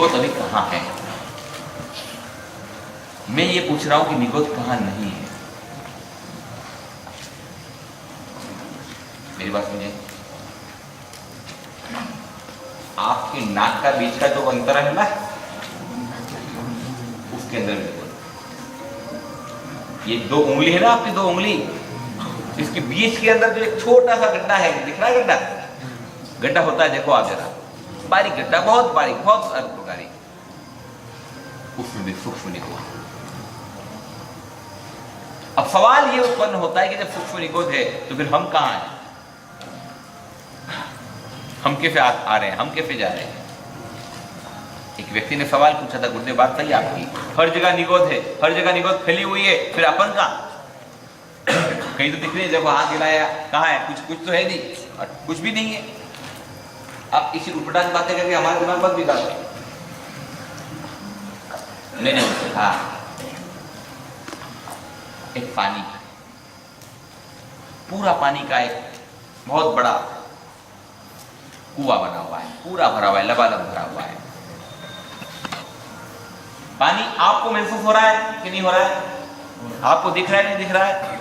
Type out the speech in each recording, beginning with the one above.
निगोद अभी कहाँ है? मैं ये पूछ रहा हूं कि निगोद कहाँ नहीं है। मेरी बात सुनिए, आपके नाक का बीच का जो अंतर है ना, उसके अंदर निगोद। ये 2 उंगली है ना आपकी, 2 उंगली, इसके बीच के अंदर जो एक छोटा सा गड्ढा है, दिख रहा है गड्ढा? गड्ढा होता है, देखो आप जरा, बारीक गड्ढा, बहुत बारीक, बहुत बारीक, उसमें भी सूक्ष्म निगोद। अब सवाल ये उत्पन्न होता है कि जब सूक्ष्म निगोद है तो फिर हम कहां हैं? हम कैसे आ रहे हैं, हम कैसे जा रहे हैं? एक व्यक्ति ने सवाल पूछा था, गुरुदेव बात सही आपकी, हर जगह निगोद है, हर जगह निगोद फैली हुई है, फिर अपन कहां? कहीं तो दिख रही है, देखो हाथ हिलाया, कहां है? कुछ तो है नहीं, और कुछ भी नहीं है। आप इसी उल्टा बातें करके हमारे दिमाग पर बिगाड़ दो। नहीं, हाँ, एक पानी, पूरा पानी का एक बहुत बड़ा कुआं बना हुआ है, पूरा भरा हुआ है, लबालब भरा हुआ है। पानी आपको महसूस हो रहा है कि नहीं हो रहा है? आपको दिख रहा है, नहीं दिख रहा है?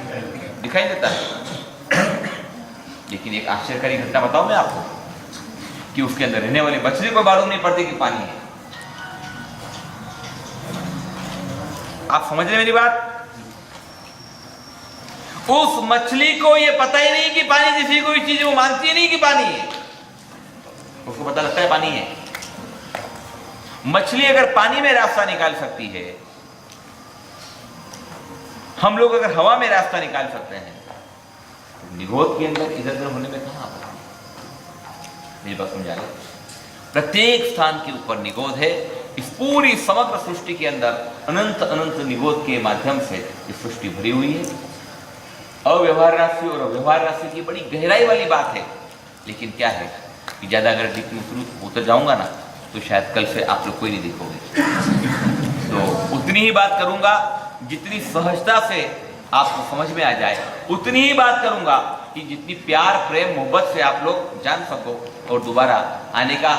दिखाई देता है। लेकिन एक आश्चर्यकारी घटना बताऊं मैं आपको कि उसके अंदर रहने वाली मछली को मालूम नहीं पड़ती कि पानी है। आप समझ रहे मेरी बात? उस मछली को ये पता ही नहीं कि पानी जैसी कोई चीज, वो मानती ही नहीं कि पानी है, उसको पता लगता है पानी है। मछली अगर पानी में रास्ता निकाल सकती है, हम लोग अगर हवा में रास्ता निकाल सकते हैं, तो निगोद के अंदर इधर उधर होने में कहां? मेरी बात समझा ले। प्रत्येक स्थान के ऊपर निगोद है। इस पूरी समग्र सृष्टि के अंदर अनंत अनंत निगोद के माध्यम से इस सृष्टि भरी हुई है। अव्यवहार राशि और अव्यवहार राशि की बड़ी गहराई वाली बात है, लेकिन क्या है कि ज्यादा अगर डीप में उतर जाऊंगा ना, तो शायद कल से आप लोग कोई नहीं देखोगे। तो उतनी ही बात करूंगा जितनी सहजता से आपको समझ में आ जाए, उतनी ही बात करूंगा कि जितनी प्यार प्रेम मोहब्बत से आप लोग जान सको और दोबारा आने का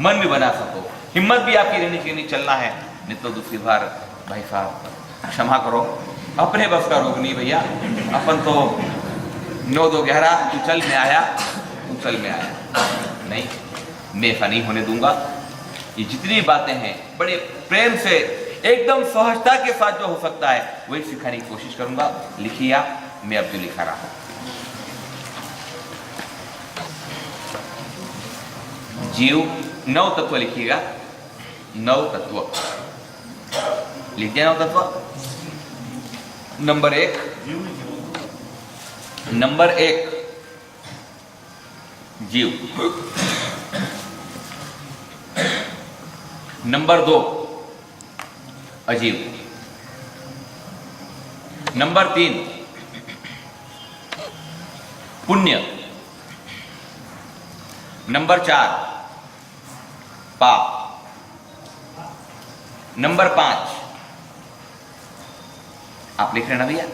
मन भी बना सको। हिम्मत भी आपकी रहनी चाहिए, नहीं चलना है, नहीं तो दूसरी बार भाई साहब क्षमा करो, अपने बस का रोग नहीं भैया, अपन तो 9-2-11 तू चल में आया, तू चल में आया नहीं, मैं ऐसा नहीं होने दूंगा। ये जितनी बातें हैं बड़े प्रेम से एकदम सहजता के साथ जो हो सकता है वही सिखाने की कोशिश करूंगा। लिखिए आप, मैं अब जो लिखा रहा हूं। जीव 9 तत्व लिखिएगा, 9 तत्व लिखिए। 9 तत्व। नंबर 1 जीव। नंबर 2 अजीव। नंबर 3 पुण्य। नंबर 4 पाप। नंबर 5 आप लिख रहे ना भैया?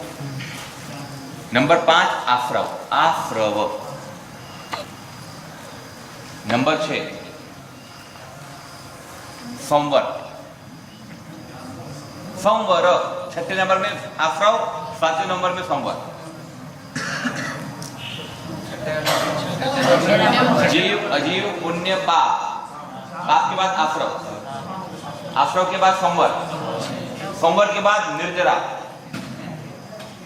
नंबर 5 आश्रव, आश्रव। नंबर 6 संवर, संवर। 6 नंबर में आश्रव, 7 नंबर में संवर। जीव, अजीव, पुण्य, पाप। पाप के बाद आश्रव, आश्रव के बाद संवर, संवर के बाद निर्जरा,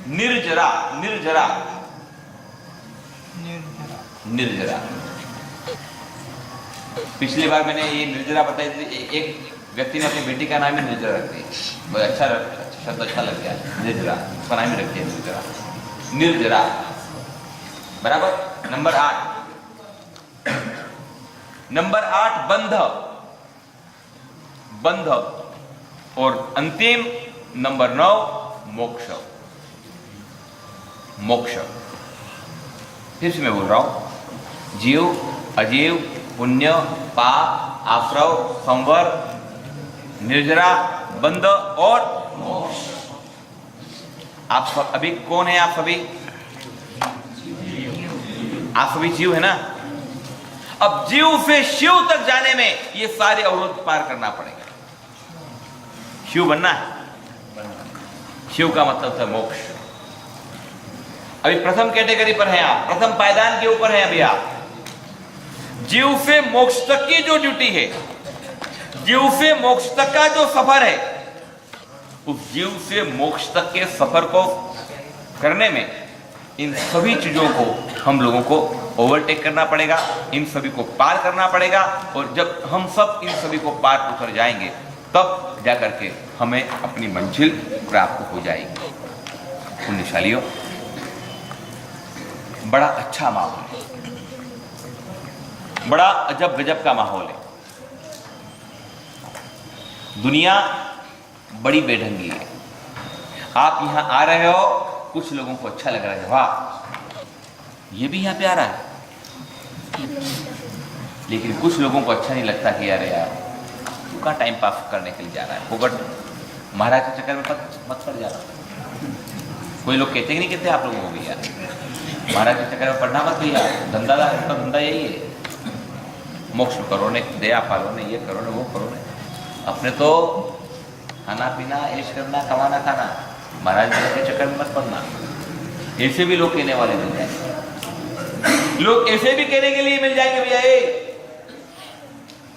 निर्जरा, निर्जरा, निर्जरा। पिछली बार मैंने ये निर्जरा बताई थी। एक व्यक्ति ने अपनी बेटी का नाम ही निर्जरा रख दिया, बहुत अच्छा शब्द अच्छा लग गया, निर्जरा, उसका नाम ही रख दिया निर्जरा, निर्जरा। बराबर। नंबर 8, नंबर 8 बंध, बंध। और अंतिम नंबर 9 मोक्ष, मोक्ष। फिर से मैं बोल रहा हूं, जीव, अजीव, पुण्य, पाप, आश्रव, संवर, निर्जरा, बंध और मोक्ष। आप सब अभी कौन है? आप सभी जीव है ना? अब जीव से शिव तक जाने में ये सारे अवरोध पार करना पड़ेगा। शिव बनना है, शिव का मतलब है मोक्ष। अभी प्रथम कैटेगरी पर हैं आप, प्रथम पायदान के ऊपर हैं अभी आप। जीव से मोक्ष तक की जो ड्यूटी है, जीव से मोक्ष तक का जो सफर है, उस जीव से मोक्ष तक के सफर को करने में इन सभी चीजों को हम लोगों को ओवरटेक करना पड़ेगा, इन सभी को पार करना पड़ेगा। और जब हम सब इन सभी को पार उतर जाएंगे तब जाकर के हमें अपनी मंजिल प्राप्त हो जाएगी। पुण्यशालियों, बड़ा अच्छा माहौल है, बड़ा अजब गजब का माहौल है। दुनिया बड़ी बेढंगी है। आप यहां आ रहे हो, कुछ लोगों को अच्छा लग रहा है, वाह ये भी यहां पे आ रहा है, लेकिन कुछ लोगों को अच्छा नहीं लगता कि यार तू कहाँ टाइम पास करने के लिए जा रहा है, फोकट महाराज के चक्कर में मत पड़ जा रहा। कोई लोग कहते कि नहीं कहते आप लोगों को भी, यार महाराज के चक्कर में पढ़ना मत भैया, धंधा यही है, मोक्ष करो ने, दया पालो ने, ये करो ने, वो करो ने, अपने तो खाना पीना ऐश करना, कमाना खाना, महाराज के चक्कर में मत पड़ना। ऐसे भी लोग कहने वाले मिल जाएंगे, लोग ऐसे भी कहने के लिए मिल जाएंगे भैया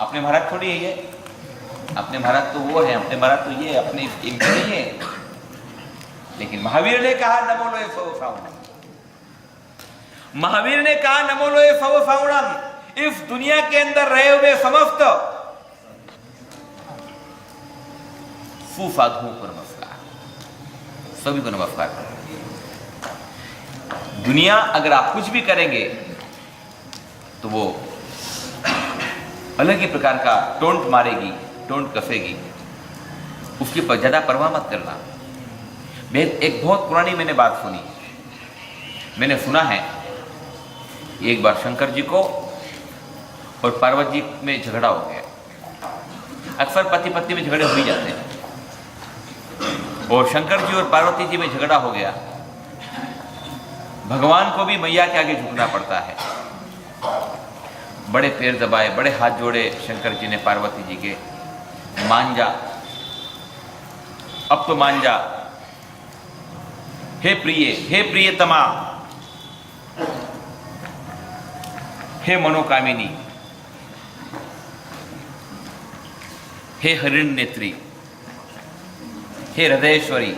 अपने महाराज थोड़ी है ये, अपने महाराज तो वो है, अपने महाराज तो ये, अपने इनके नहीं है। लेकिन महावीर ने कहा नमो लोए फव फाउणम, महावीर ने कहा नमो लोए फव फाउणम। इस दुनिया के अंदर रहे हुए समस्त सुसाधुओं को नमस्कार, सभी को नमस्कार। दुनिया अगर आप कुछ भी करेंगे तो वो अलग ही प्रकार का टोंट मारेगी, टोंट कसेगी, उसकी पर ज्यादा परवाह मत करना। एक बहुत पुरानी मैंने बात सुनी, मैंने सुना है एक बार शंकर जी को और पार्वती जी में झगड़ा हो गया। अक्सर पति पत्नी में झगड़े हो ही जाते हैं, और शंकर जी और पार्वती जी में झगड़ा हो गया। भगवान को भी मैया के आगे झुकना पड़ता है। बड़े पैर दबाए, बड़े हाथ जोड़े शंकर जी ने पार्वती जी के, मान जा, अब तो मान जा, हे प्रिय, हे प्रियतमा, हे मनोकामिनी, हे हरिण नेत्री, हे हृदयेश्वरी,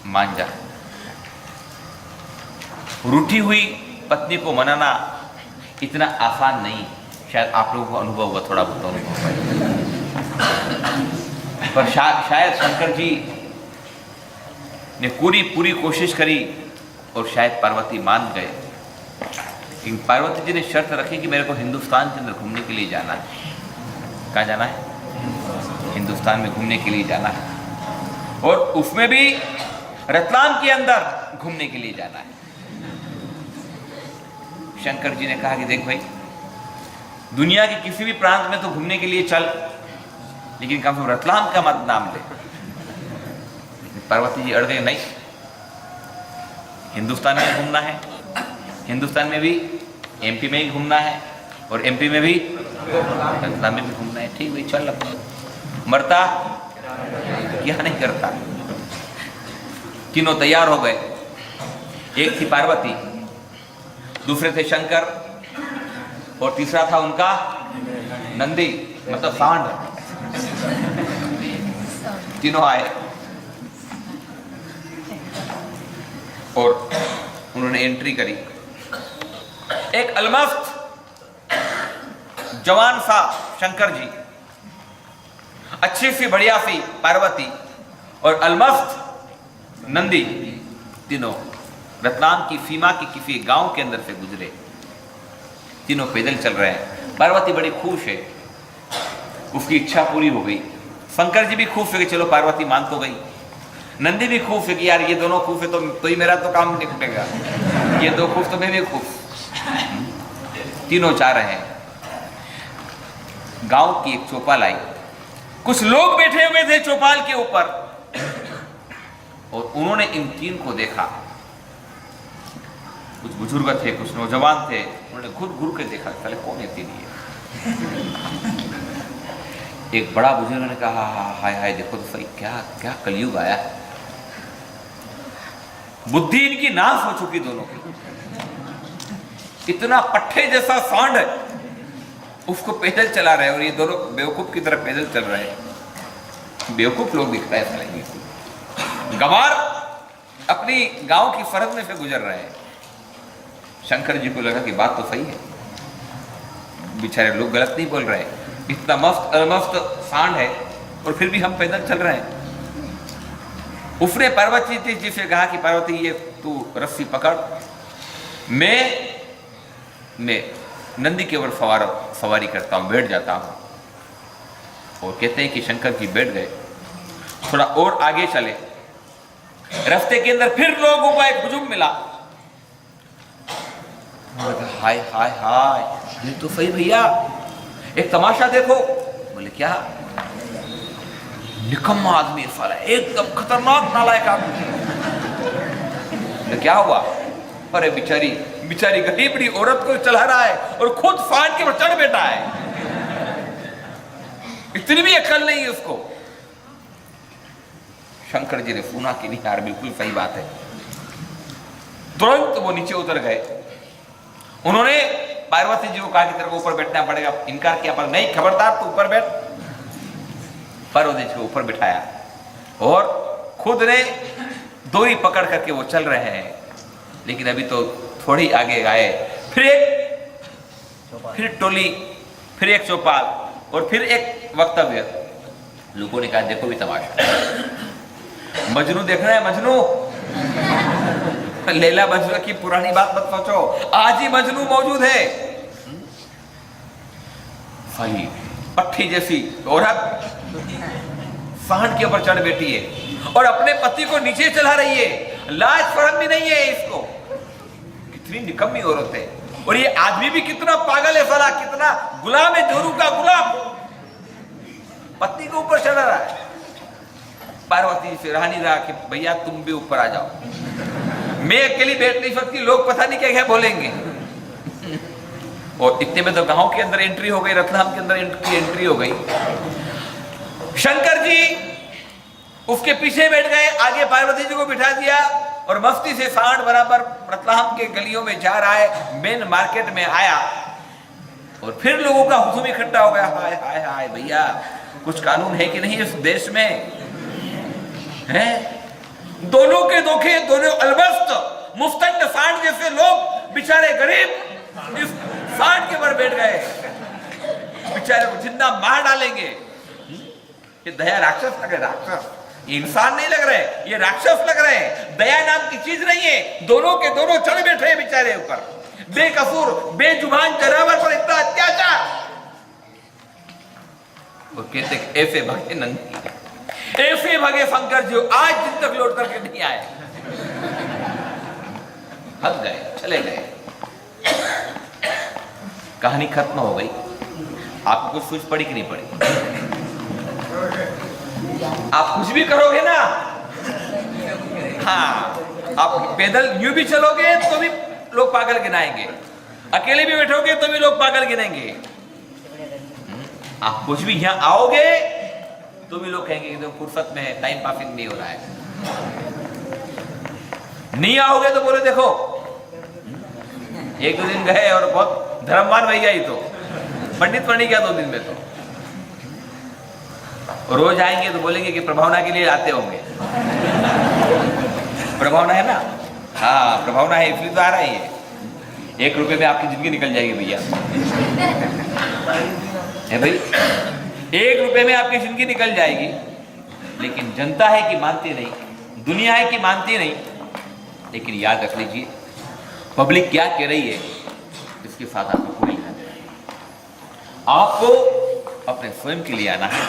मान जा। रूठी हुई पत्नी को मनाना इतना आसान नहीं, शायद आप लोगों को अनुभव हुआ, थोड़ा बहुत अनुभव हुआ, पर शायद शंकर जी ने पूरी कोशिश करी और शायद पार्वती मान गए। लेकिन पार्वती जी ने शर्त रखी कि मेरे को हिंदुस्तान के अंदर घूमने के लिए जाना है। कहाँ जाना है? हिंदुस्तान में घूमने के लिए जाना है, और उसमें भी रतलाम के अंदर घूमने के लिए जाना है। शंकर जी ने कहा कि देख भाई, दुनिया के किसी भी प्रांत में तो घूमने के लिए चल, लेकिन कम से कम रतलाम का मत नाम ले। पार्वती जी अड़ गए, नहीं, हिंदुस्तान में घूमना है, हिंदुस्तान में भी एमपी में ही घूमना है, और एमपी में भी रतलाम में भी घूमना है। ठीक भाई चल, अपने मरता क्या नहीं करता। तीनों तैयार हो गए। एक थी पार्वती, दूसरे थे शंकर, और तीसरा था उनका नंदी, मतलब सांड। तीनों आए और उन्होंने एंट्री करी। एक अलमस्त जवान सा शंकर जी, अच्छी सी बढ़िया सी पार्वती, और अलमस्त नंदी, तीनों रतलाम की सीमा के किसी गांव के अंदर से गुजरे। तीनों पैदल चल रहे हैं। पार्वती बड़ी खुश है, उसकी इच्छा पूरी हो गई। शंकर जी भी खुश है कि चलो पार्वती मान तो गई। नंदी भी खुश है कि यार ये दोनों खुश है तो ही मेरा तो काम निपटेगा, ये दो खुश तो मैं भी खुश। तीनों जा रहे हैं। गांव की एक चौपाल आई, कुछ लोग बैठे हुए थे चौपाल के ऊपर, और उन्होंने इन तीन को देखा। कुछ बुजुर्ग थे, कुछ नौजवान थे, उन्होंने घूर घूर के देखा, साले कौन है तेरी? एक बड़ा बुजुर्ग ने कहा, हाय हाय देखो तो सही, क्या क्या कलयुग आया। बुद्धि इनकी नाश हो चुकी दोनों की। इतना पट्टे जैसा सांड है, उसको पैदल चला रहे और ये दोनों बेवकूफ की तरह पैदल चल रहे हैं। बेवकूफ लोग दिख रहे हैं। गंवार अपनी गांव की सरहद में से गुजर रहे हैं। शंकर जी को लगा कि बात तो सही है, बेचारे लोग गलत नहीं बोल रहे, इतना मस्त अलमस्त सांड है और फिर भी हम पैदल चल रहे हैं। उसने पार्वती जी से कहा कि पार्वती ये तू रस्सी पकड़, मैं नंदी के ऊपर सवारी करता हूँ, बैठ जाता हूँ। और कहते हैं कि शंकर जी बैठ गए। थोड़ा और आगे चले, रास्ते के अंदर फिर लोगों का एक हुजूम मिला। हाय हाय हाय, ये तो सही भैया, एक तमाशा देखो। बोले क्या? निकम्मा आदमी साला, एकदम खतरनाक नालायक आदमी। क्या हुआ? अरे बेचारी गरीबड़ी औरत को चला रहा है और खुद फान के ऊपर चढ़ बैठा है। इतनी भी अकल नहीं है उसको। शंकर जी ने सुना कि नहीं यार, बिल्कुल सही बात है। तुरंत वो नीचे उतर गए। उन्होंने पार्वती जी को कहा कि तेरे को ऊपर बैठना पड़ेगा। इनकार किया, पर नहीं, खबरदार तू ऊपर बैठ। पार्वती जी को ऊपर बिठाया और खुद ने डोरी पकड़ करके वो चल रहे हैं। लेकिन अभी तो थोड़ी आगे आए, फिर टोली, फिर एक चौपाल और फिर एक वक्तव्य। लोगों ने कहा देखो भी तमाशा, मजनू देख रहे हैं, मजनू। लैला मजनू की पुरानी बात मत सोचो, आज ही मजनू मौजूद है। सही पट्टी जैसी औरत सांड के ऊपर चढ़ बैठी है और अपने पति को नीचे चला रही है। लाज शर्म भी नहीं है इसको। कितनी निकम्मी औरत है। और ये आदमी भी कितना पागल है साला, कितना गुलाम है, जोरू का गुलाम, पत्नी को ऊपर चढ़ा रहा है। पार्वती से रहा नहीं रहा कि भैया तुम भी ऊपर आ जाओ, मैं अकेली बैठ नहीं सकती, लोग पता नहीं क्या क्या बोलेंगे। और इतने में तो गांव के अंदर एंट्री हो गई, रतलाम के अंदर एंट्री हो गई। शंकर जी उसके पीछे बैठ गए, आगे पार्वती जी को बिठा दिया और मस्ती से सांड बराबर रतलाम के गलियों में जा रहा है। मेन मार्केट में आया और फिर लोगों का हुजूम इकट्ठा हो गया। हाय हाय हाय भैया, कुछ कानून है कि नहीं इस देश में? है दोनों के धोखे, दोनों अलबस्त मुफ्तंड सांड जैसे लोग बेचारे गरीब इस सांड के ऊपर बैठ गए। बेचारे को जिंदा मार डालेंगे। ये दया राक्षस लग रहे, राक्षस, ये इंसान नहीं लग रहे, ये राक्षस लग रहे हैं। दया नाम की चीज नहीं है। दोनों के दोनों चढ़ बैठे हैं बेचारे ऊपर, बेकसूर बेजुबान जानवर पर इतना अत्याचार। वो कहते ऐसे भगे नंदी, ऐसे भगे शंकर जी, आज दिन तक लौट करके नहीं आए। हद गए, चले गए, कहानी खत्म हो गई। आपको सूझ पड़ी कि नहीं पड़ी? आप कुछ भी करोगे ना, हाँ, आप पैदल यूं भी चलोगे तो भी लोग पागल गिनाएंगे, अकेले भी बैठोगे तो भी लोग पागल गिनाएंगे। आप कुछ भी यहां आओगे तो भी लोग कहेंगे कि फुर्सत में है, टाइम पासिंग नहीं हो रहा है। नहीं आओगे तो बोले देखो, एक दो दिन गए और बहुत धर्मवान भैया ही तो पंडित बन गया 2 दिन में। तो रोज आएंगे तो बोलेंगे कि प्रभावना के लिए आते होंगे। प्रभावना है ना, हाँ प्रभावना है इसलिए तो आ रही है। 1 रुपए में आपकी जिंदगी निकल जाएगी भैया, है भाई, 1 रुपए में आपकी जिंदगी निकल जाएगी। लेकिन जनता है कि मानती नहीं, दुनिया है कि मानती नहीं। लेकिन याद रख लीजिए, पब्लिक क्या कह रही है इसके साथ आपको कोई लेना देना नहीं। आपको अपने स्वयं के लिए आना है।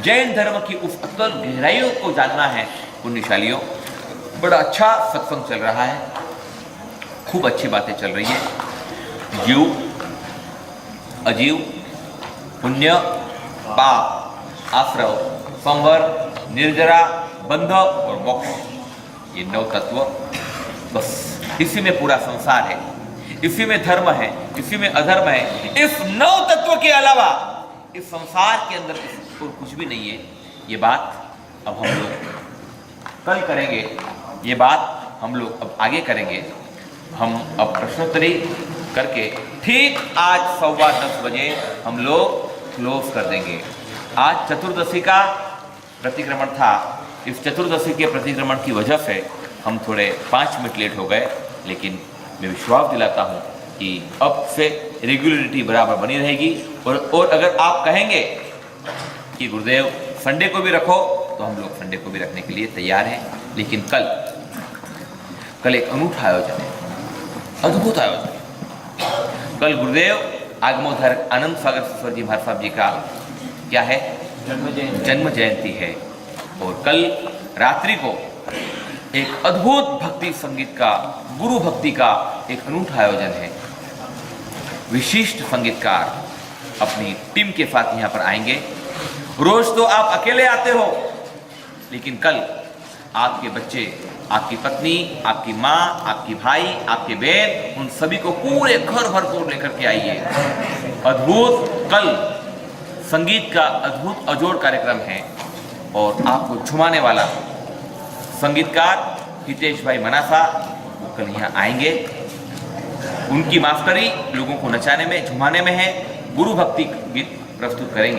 जैन धर्म की उस उत्तर गहराइयों को जानना है। पुण्यशालियों, बड़ा अच्छा सत्संग चल रहा है, खूब अच्छी बातें चल रही है। जीव अजीव, पुण्य पाप, आश्रव, संवर, निर्जरा, बंध और मोक्ष, ये 9 तत्व बस इसी में पूरा संसार है, इसी में धर्म है, इसी में अधर्म है। इस 9 तत्व के अलावा इस संसार के अंदर और कुछ भी नहीं है। ये बात अब हम लोग कल करेंगे, ये बात हम लोग अब आगे करेंगे। हम अब प्रश्नोत्तरी करके ठीक आज 10:15 बजे हम लोग क्लोज कर देंगे। आज चतुर्दशी का प्रतिक्रमण था। इस चतुर्दशी के प्रतिक्रमण की वजह से हम थोड़े 5 मिनट लेट हो गए, लेकिन मैं विश्वास दिलाता हूँ कि अब से रेगुलरिटी बराबर बनी रहेगी। और अगर आप कहेंगे कि गुरुदेव संडे को भी रखो, तो हम लोग संडे को भी रखने के लिए तैयार हैं। लेकिन कल एक अनूठा आयोजन है, अद्भुत आयोजन। कल गुरुदेव आगमोधर आनंद सागर ससुर जी महाराज साहब जी का क्या है, जन्म जयंती है। और कल रात्रि को एक अद्भुत भक्ति संगीत का, गुरु भक्ति का एक अनूठा आयोजन है। विशिष्ट संगीतकार अपनी टीम के साथ यहाँ पर आएंगे। रोज तो आप अकेले आते हो, लेकिन कल आपके बच्चे, आपकी पत्नी, आपकी माँ, आपकी भाई, आपके बहन, उन सभी को पूरे घर भर को लेकर के आइए। अद्भुत कल संगीत का अद्भुत अजोड़ कार्यक्रम है और आपको झुमाने वाला संगीतकार हितेश भाई मनासा वो कल यहाँ आएंगे। उनकी मास्टरी लोगों को नचाने में, झुमाने में है। गुरु भक्ति गीत प्रस्तुत करेंगे।